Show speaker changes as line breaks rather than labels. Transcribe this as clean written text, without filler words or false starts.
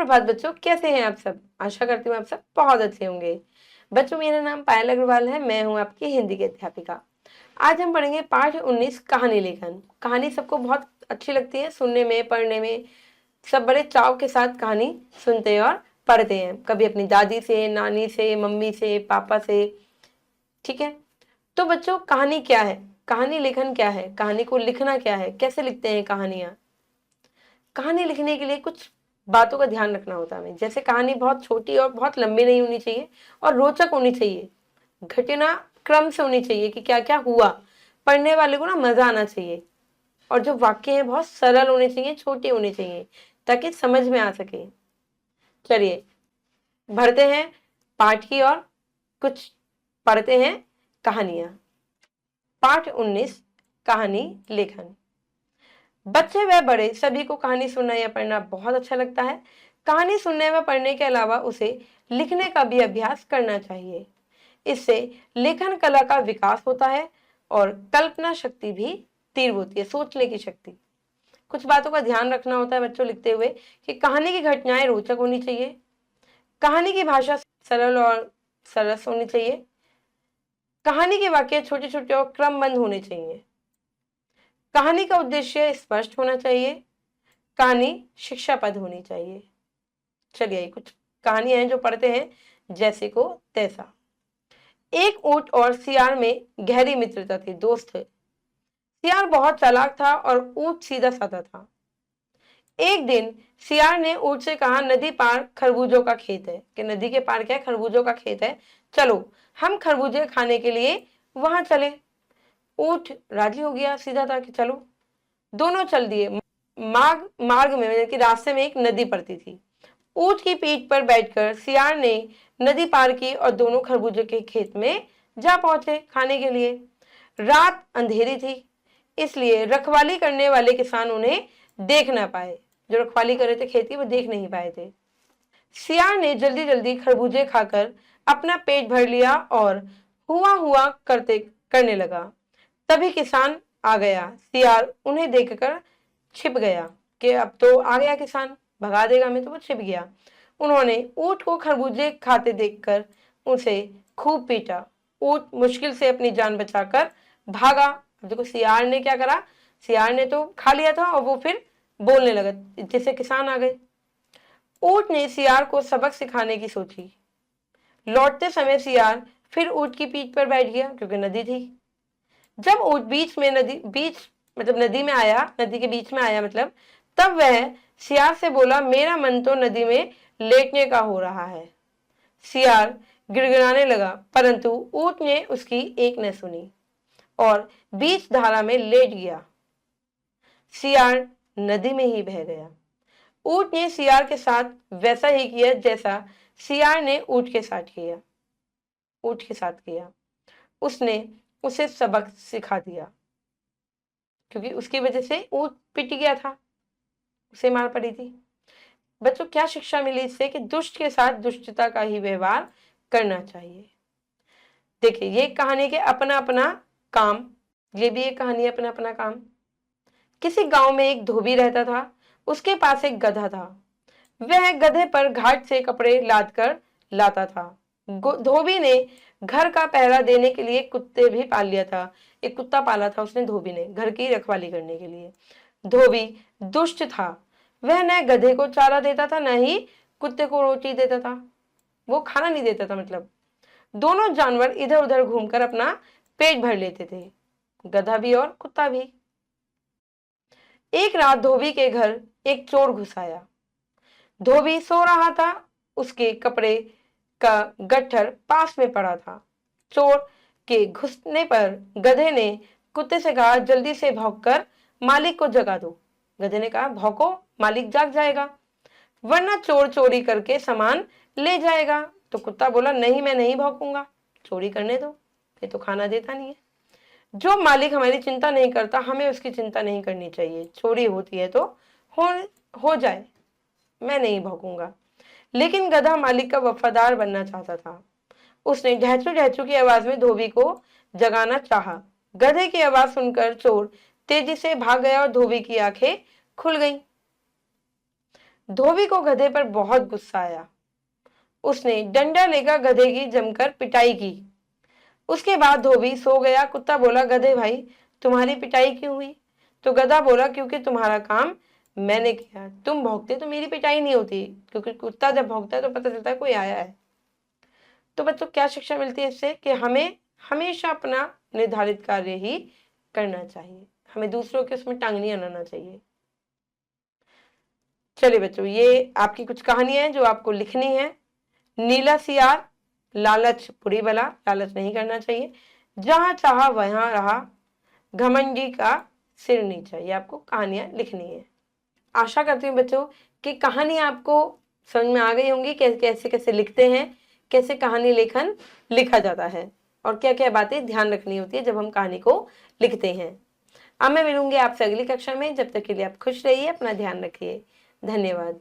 सुप्रभात बच्चों, कैसे हैं आप सब। आशा करती हूँ आप सब बहुत अच्छे होंगे। बच्चों, मेरा नाम पायल अग्रवाल है। मैं हूँ आपकी हिंदी की अध्यापिका। आज हम पढ़ेंगे पाठ 19 कहानी लेखन। कहानी सबको बहुत अच्छी लगती है, सुनने में, पढ़ने में। सब बड़े चाव के साथ कहानी सुनते हैं और पढ़ते हैं, कभी अपनी दादी से, नानी से, मम्मी से, पापा से। ठीक है, तो बच्चों कहानी क्या है, कहानी लेखन क्या है, कहानी को लिखना क्या है, कैसे लिखते हैं कहानियां। कहानी लिखने के लिए कुछ बातों का ध्यान रखना होता है हमें। जैसे कहानी बहुत छोटी और बहुत लंबी नहीं होनी चाहिए और रोचक होनी चाहिए। घटना क्रम से होनी चाहिए कि क्या क्या हुआ, पढ़ने वाले को ना मजा आना चाहिए। और जो वाक्य हैं बहुत सरल होने चाहिए, छोटे होने चाहिए, ताकि समझ में आ सके। चलिए बढ़ते हैं पाठ की और कुछ पढ़ते हैं कहानियां। पाठ 19 कहानी लेखन। बच्चे व बड़े सभी को कहानी सुनना या पढ़ना बहुत अच्छा लगता है। कहानी सुनने व पढ़ने के अलावा उसे लिखने का भी अभ्यास करना चाहिए। इससे लेखन कला का विकास होता है और कल्पना शक्ति भी तीव्र होती है, सोचने की शक्ति। कुछ बातों का ध्यान रखना होता है बच्चों लिखते हुए कि कहानी की घटनाएं रोचक होनी चाहिए, कहानी की भाषा सरल और सरस होनी चाहिए, कहानी के वाक्य छोटे छोटे और क्रमबद्ध होने चाहिए, कहानी का उद्देश्य स्पष्ट होना चाहिए, कहानी शिक्षापद होनी चाहिए। चलिए कुछ कहानियां हैं जो पढ़ते हैं जैसे को तैसा। एक ऊंट और सियार में गहरी मित्रता थी, दोस्त थे। सियार बहुत चालाक था और ऊंट सीधा साधा था। एक दिन सियार ने ऊंट से कहा, नदी पार खरबूजों का खेत है। कि नदी के पार क्या है, खरबूजों का खेत है, चलो हम खरबूजे खाने के लिए वहां चले। ऊंट राजी हो गया, सीधा था कि चलो। दोनों चल दिए। मार्ग में यानी कि रास्ते में एक नदी पड़ती थी। ऊंट की पीठ पर बैठकर सियार ने नदी पार की और दोनों खरबूजे के खेत में जा पहुंचे खाने के लिए। रात अंधेरी थी, इसलिए रखवाली करने वाले किसान उन्हें देख ना पाए। जो रखवाली कर रहे थे खेती, वो देख नहीं पाए थे। सियार ने जल्दी जल्दी खरबूजे खाकर अपना पेट भर लिया और हुआ हुआ करने लगा। तभी किसान आ गया। सियार उन्हें देखकर छिप गया कि अब तो आ गया किसान, भगा देगा हमें, तो वो छिप गया। उन्होंने ऊंट को खरबूजे खाते देखकर उसे खूब पीटा। ऊंट मुश्किल से अपनी जान बचाकर भागा। अब देखो सियार ने क्या करा, सियार ने तो खा लिया था और वो फिर बोलने लगा जिससे किसान आ गए। ऊंट ने सियार को सबक सिखाने की सोची। लौटते समय सियार फिर ऊंट की पीठ पर बैठ गया क्योंकि नदी थी। जब ऊंट नदी में आया, नदी के बीच में आया मतलब, तब वह सियार से बोला, मेरा मन तो नदी में लेटने का हो रहा है। सियार गिड़गिड़ाने लगा, परंतु ऊंट ने उसकी एक न सुनी और बीच धारा में लेट गया। सियार नदी में ही बह गया। ऊंट ने सियार के साथ वैसा ही किया जैसा सियार ने ऊंट के साथ किया। उसने उसे सबक सिखा दिया, क्योंकि उसकी वजह से ऊंट पिट गया था, उसे मार पड़ी थी। बच्चों क्या शिक्षा मिली इससे कि दुष्ट के साथ दुष्टता का ही व्यवहार करना चाहिए। देखिए ये कहानी के अपना अपना काम, ये भी एक कहानी अपना अपना काम। किसी गांव में एक धोबी रहता था। उसके पास एक गधा था। वह गधे पर घाट से कपड़े लाद कर लाता था। धोबी ने घर का पहरा देने के लिए कुत्ते भी पाल लिया था। एक कुत्ता पाला था उसने, धोबी ने, घर की रखवाली करने के लिए। धोबी दुष्ट था। वह न गधे को चारा देता था, न ही कुत्ते को रोटी देता था। वो खाना नहीं देता था, मतलब दोनों जानवर इधर उधर घूमकर अपना पेट भर लेते थे, गधा भी और कुत्ता भी। एक रात धोबी के घर एक चोर घुस आया। धोबी सो रहा था, उसके कपड़े का गट्ठर पास में पड़ा था। चोर के घुसने पर गधे ने कुत्ते से कहा, जल्दी से भौंककर मालिक को जगा दो। गधे ने कहा, भौंको, मालिक जाग जाएगा, वरना चोर चोरी करके सामान ले जाएगा। तो कुत्ता बोला, नहीं मैं नहीं भौंकूंगा, चोरी करने दो, ये तो खाना देता नहीं है। जो मालिक हमारी चिंता नहीं करता, हमें उसकी चिंता नहीं करनी चाहिए। चोरी होती है तो हो जाए, मैं नहीं भौंकूंगा। लेकिन गधा मालिक का वफादार बनना चाहता था। उसने ढहचू ढहचू की आवाज में धोबी को जगाना चाहा। गधे की आवाज सुनकर चोर तेजी से भाग गया और धोबी की आंखें खुल गईं। धोबी को गधे पर बहुत गुस्सा आया। उसने डंडा लेकर गधे की जमकर पिटाई की। उसके बाद धोबी सो गया। कुत्ता बोला, गधे भाई तुम्हारी पिटाई क्यों हुई? तो गधा बोला, क्योंकि तुम्हारा काम मैंने किया, तुम भौंकते तो मेरी पिटाई नहीं होती, क्योंकि कुत्ता जब भौंकता है तो पता चलता है कोई आया है। तो बच्चों क्या शिक्षा मिलती है इससे? कि हमें हमेशा अपना निर्धारित कार्य ही करना चाहिए, हमें दूसरों के उसमें टांग नहीं अड़ाना चाहिए। चलिए बच्चों, ये आपकी कुछ कहानियां हैं जो आपको लिखनी है। नीला सियार, लालच बुरी बला, लालच नहीं करना चाहिए, जहां चाहा वहां रहा, घमंडी का सिर नीचा, ये आपको कहानियां लिखनी है। आशा करती हूँ बच्चों कि कहानी आपको समझ में आ गई होंगी, कैसे कैसे लिखते हैं, कैसे कहानी लेखन लिखा जाता है और क्या क्या बातें ध्यान रखनी होती है जब हम कहानी को लिखते हैं। अब मैं मिलूंगी आपसे अगली कक्षा में। जब तक के लिए आप खुश रहिए, अपना ध्यान रखिए। धन्यवाद।